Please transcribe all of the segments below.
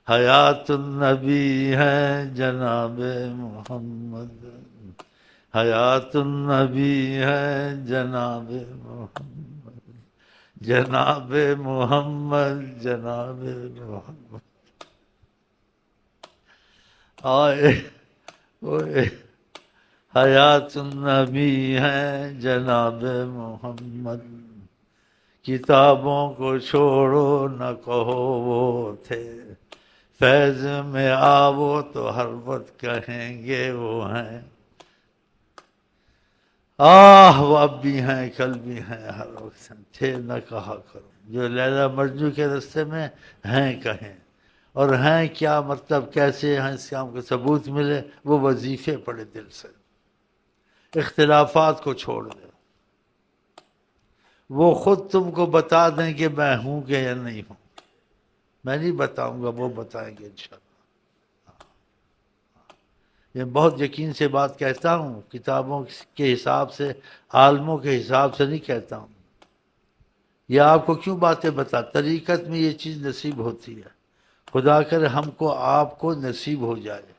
حیات النبی ہے جناب محمد، حیات النبی ہے جناب محمد، جناب محمد جناب محمد آئے اوئے، حیات النبی ہے جناب محمد، کتابوں کو چھوڑو نہ کہو وہ تھے، فیض میں آو تو ہر وقت کہیں گے وہ ہیں، وہ اب بھی ہیں کل بھی ہیں ہر وقت ہیں، تھے نہ کہا کرو، جو لیلا مجنوں کے رستے میں ہیں کہیں، اور ہیں کیا مطلب کیسے ہیں اس کام کو ثبوت ملے، وہ وظیفے پڑے دل سے، اختلافات کو چھوڑ دیں، وہ خود تم کو بتا دیں کہ میں ہوں کہ یا نہیں ہوں، میں نہیں بتاؤں گا، وہ بتائیں گے انشاءاللہ۔ یہ بہت یقین سے بات کہتا ہوں، کتابوں کے حساب سے، عالموں کے حساب سے نہیں کہتا ہوں۔ یہ آپ کو کیوں باتیں بتا، طریقت میں یہ چیز نصیب ہوتی ہے، خدا کرے ہم کو آپ کو نصیب ہو جائے۔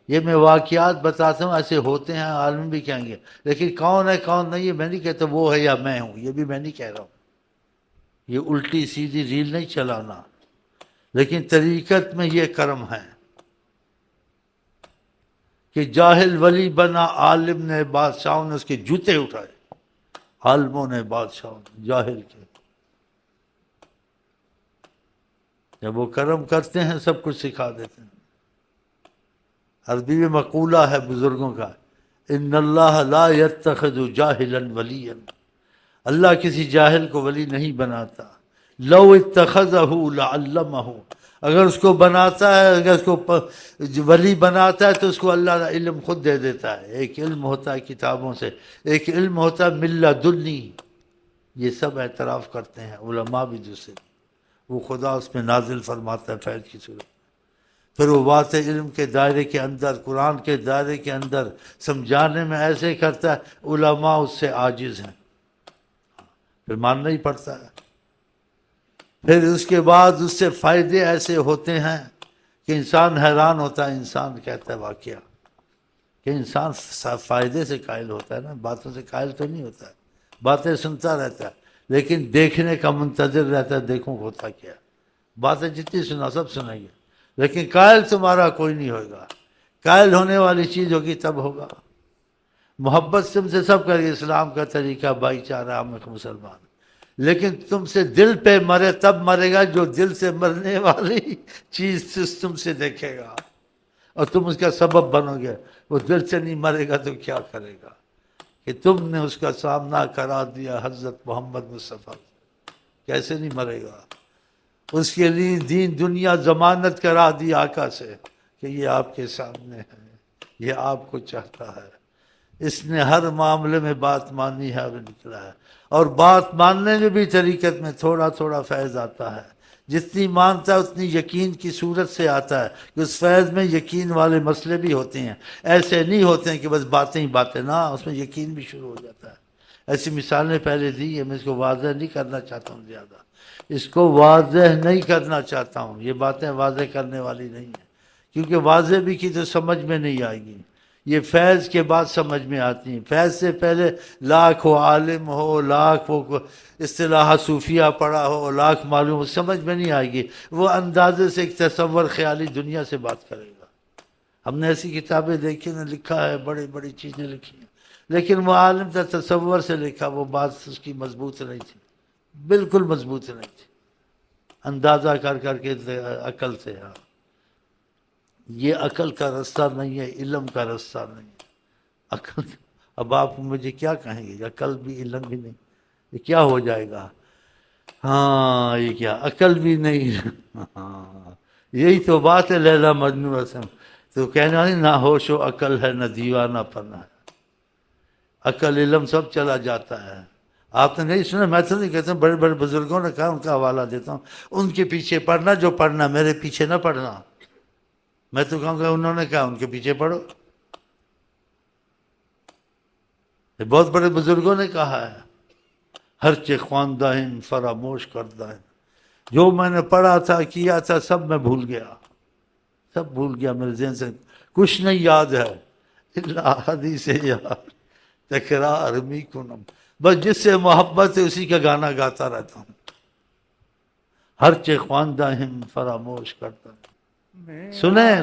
یہ میں واقعات بتاتا ہوں، ایسے ہوتے ہیں، عالم بھی کہیں گے، لیکن کون ہے کون نہیں، یہ میں نہیں کہتا وہ ہے یا میں ہوں، یہ بھی میں نہیں کہہ رہا ہوں، یہ الٹی سیدھی ریل نہیں چلانا، لیکن طریقت میں یہ کرم ہے کہ جاہل ولی بنا، عالم نے بادشاہوں نے اس کے جوتے اٹھائے، عالموں نے بادشاہوں نے جاہل کے، جب وہ کرم کرتے ہیں سب کچھ سکھا دیتے ہیں۔ عربی میں مقولہ ہے بزرگوں کا، ان اللہ لا يتخذ جاہلا ولیا، اللہ کسی جاہل کو ولی نہیں بناتا، لو اتخذہ لعلمہ، اگر اس کو بناتا ہے، اگر اس کو ولی بناتا ہے تو اس کو اللہ علم خود دے دیتا ہے۔ ایک علم ہوتا ہے کتابوں سے، ایک علم ہوتا ہے من لدنی، یہ سب اعتراف کرتے ہیں علماء بھی دوسرے، وہ خدا اس میں نازل فرماتا ہے فیض کی صورت، پھر وہ بات علم کے دائرے کے اندر، قرآن کے دائرے کے اندر سمجھانے میں ایسے کرتا ہے، علماء اس سے عاجز ہیں، پھر ماننا ہی پڑتا ہے۔ پھر اس کے بعد اس سے فائدے ایسے ہوتے ہیں کہ انسان حیران ہوتا ہے، انسان کہتا ہے واقعہ کہ انسان فائدے سے قائل ہوتا ہے نا، باتوں سے قائل تو نہیں ہوتا ہے، باتیں سنتا رہتا ہے لیکن دیکھنے کا منتظر رہتا ہے، دیکھوں ہوتا کیا ہے، باتیں جتنی سنا سب سنیں گے لیکن قائل تمہارا کوئی نہیں ہوگا، قائل ہونے والی چیز ہوگی تب ہوگا۔ محبت تم سے سب کرے، اسلام کا طریقہ بھائی چارہ، ہم ایک مسلمان، لیکن تم سے دل پہ مرے تب مرے گا جو دل سے مرنے والی چیز تم سے دیکھے گا اور تم اس کا سبب بنو گے، وہ دل سے نہیں مرے گا تو کیا کرے گا کہ تم نے اس کا سامنا کرا دیا حضرت محمد مصطفیٰ، کیسے نہیں مرے گا، اس کے لیے دین دنیا ضمانت کرا دی آقا سے کہ یہ آپ کے سامنے ہے، یہ آپ کو چاہتا ہے، اس نے ہر معاملے میں بات مانی ہے اور نکلا ہے، اور بات ماننے میں بھی طریقت میں تھوڑا تھوڑا فیض آتا ہے، جتنی مانتا ہے اتنی یقین کی صورت سے آتا ہے کہ اس فیض میں یقین والے مسئلے بھی ہوتے ہیں، ایسے نہیں ہوتے ہیں کہ بس باتیں ہی باتیں، نہ اس میں یقین بھی شروع ہو جاتا ہے۔ ایسی مثالیں پہلے دی ہے، میں اس کو واضح نہیں کرنا چاہتا ہوں زیادہ، اس کو واضح نہیں کرنا چاہتا ہوں، یہ باتیں واضح کرنے والی نہیں ہیں، کیونکہ واضح بھی کی تو سمجھ میں نہیں آئے گی، یہ فیض کے بعد سمجھ میں آتی ہیں، فیض سے پہلے لاکھ ہو عالم ہو، لاکھ ہو اصطلاح صوفیہ پڑھا ہو، لاکھ معلوم ہو، سمجھ میں نہیں آئے گی، وہ اندازے سے ایک تصور خیالی دنیا سے بات کرے گا۔ ہم نے ایسی کتابیں دیکھی نے، لکھا ہے، بڑی بڑی چیزیں لکھی ہیں، لیکن وہ عالم تھا تصور سے لکھا، وہ بات اس کی مضبوط نہیں تھی، بالکل مضبوط نہیں تھی، اندازہ کر کر کے عقل سے۔ ہاں، یہ عقل کا رستہ نہیں ہے، علم کا رستہ نہیں ہے، عقل، اب آپ مجھے کیا کہیں گے، عقل بھی علم بھی نہیں، یہ کیا ہو جائے گا؟ ہاں، یہ کیا عقل بھی نہیں، ہاں یہی تو بات ہے لیلا مجنون رسم، تو کہنا نہیں، نہ ہوش و عقل ہے نہ دیوانہ پنا ہے، عقل علم سب چلا جاتا ہے۔ آپ نے نہیں سنا، میں تو نہیں کہتا ہوں، بڑے بڑے بزرگوں نے کہا، ان کا حوالہ دیتا ہوں، ان کے پیچھے پڑھنا جو پڑھنا، میرے پیچھے نہ پڑھنا، میں تو کہوں گا انہوں نے کہا ان کے پیچھے پڑھو، یہ بہت بڑے بزرگوں نے کہا ہے، ہر چے خواندہ فراموش کردہ ہے، جو میں نے پڑھا تھا کیا تھا سب میں بھول گیا، سب بھول گیا، میرے ذہن سے کچھ نہیں یاد ہے الا حدیث یار تکرار می کنم، بس جس سے محبت ہے اسی کا گانا گاتا رہتا ہوں، ہر چے خواندہ ہم فراموش کرتا ہوں۔ سنیں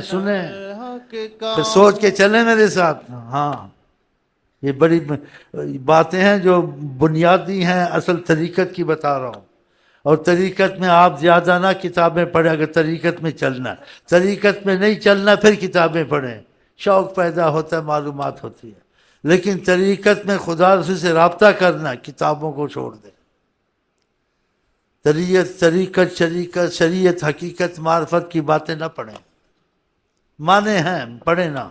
پھر سوچ کے چلیں میرے ساتھ۔ ہاں یہ بڑی باتیں ہیں جو بنیادی ہیں، اصل طریقت کی بتا رہا ہوں، اور طریقت میں آپ زیادہ نہ کتابیں پڑھیں اگر طریقت میں چلنا، طریقت میں نہیں چلنا پھر کتابیں پڑھیں، شوق پیدا ہوتا ہے، معلومات ہوتی ہے، لیکن طریقت میں خدا رسول سے رابطہ کرنا، کتابوں کو چھوڑ دیں۔ شریعت حقیقت معرفت کی باتیں نہ پڑھیں، مانے ہیں پڑھیں نہ،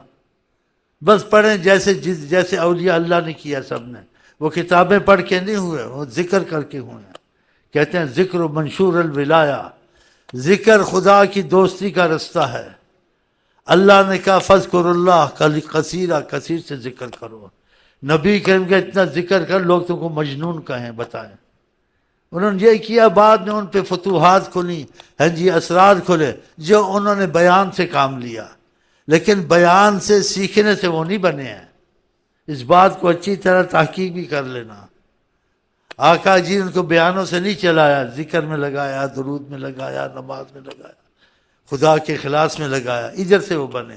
بس پڑھیں جیسے اولیاء اللہ نے کیا، سب نے، وہ کتابیں پڑھ کے نہیں ہوئے، وہ ذکر کر کے ہوئے ہیں۔ کہتے ہیں ذکر و منشور الولایہ، ذکر خدا کی دوستی کا رستہ ہے۔ اللہ نے کہا فذکر اللہ کثیرا، کثیر سے ذکر کرو۔ نبی کریم کا اتنا ذکر کر لوگ تم کو مجنون کہیں، بتائیں۔ انہوں نے یہ کیا، بعد میں ان پہ فتوحات کھلی، ہیں جی اسرار کھلے، جو انہوں نے بیان سے کام لیا، لیکن بیان سے سیکھنے سے وہ نہیں بنے ہیں۔ اس بات کو اچھی طرح تحقیق بھی کر لینا۔ آقا جی ان کو بیانوں سے نہیں چلایا، ذکر میں لگایا، درود میں لگایا، نماز میں لگایا، خدا کے اخلاص میں لگایا، ادھر سے وہ بنے۔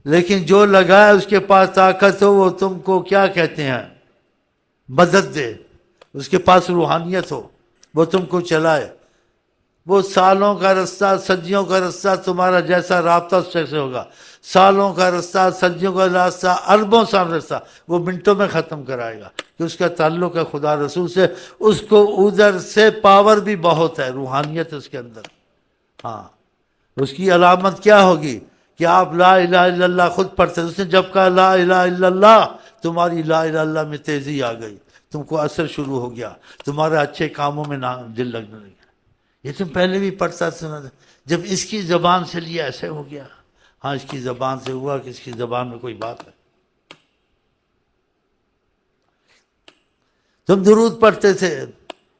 لیکن جو لگایا اس کے پاس طاقت ہو، وہ تم کو کیا کہتے ہیں، مدد دے، اس کے پاس روحانیت ہو، وہ تم کو چلائے۔ وہ سالوں کا رستہ، صدیوں کا رستہ، تمہارا جیسا رابطہ اس سے ہوگا، سالوں کا رستہ، صدیوں کا راستہ، اربوں سال رستہ، وہ منٹوں میں ختم کرائے گا، کہ اس کا تعلق ہے خدا رسول سے، اس کو ادھر سے پاور بھی بہت ہے، روحانیت اس کے اندر۔ ہاں اس کی علامت کیا ہوگی کہ آپ لا الہ الا اللہ خود پڑھتے، اس نے جب کہا لا الہ الا اللہ، تمہاری لا الہ الا اللہ میں تیزی آ گئی، تم کو اثر شروع ہو گیا، تمہارے اچھے کاموں میں دل لگنے لگا۔ یہ تم پہلے بھی پڑھتا سنا تھا، جب اس کی زبان سے لیا ایسے ہو گیا۔ ہاں اس کی زبان سے ہوا کہ اس کی زبان میں کوئی بات ہے۔ تم درود پڑھتے تھے،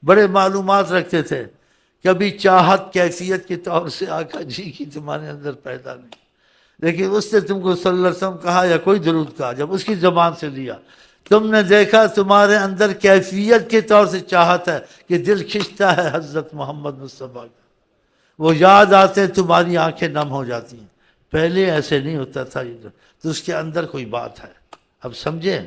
بڑے معلومات رکھتے تھے، کبھی چاہت کیفیت کے طور سے آقا جی کی تمہارے اندر پیدا نہیں، لیکن اس نے تم کو صلی اللہ علیہ وسلم کہا یا کوئی درود کہا، جب اس کی زبان سے لیا تم نے دیکھا تمہارے اندر کیفیت کے طور سے چاہت ہے کہ دل کھنچتا ہے حضرت محمد مصطفیٰ کا، وہ یاد آتے تمہاری آنکھیں نم ہو جاتی ہیں۔ پہلے ایسے نہیں ہوتا تھا، تو اس کے اندر کوئی بات ہے۔ اب سمجھیں؟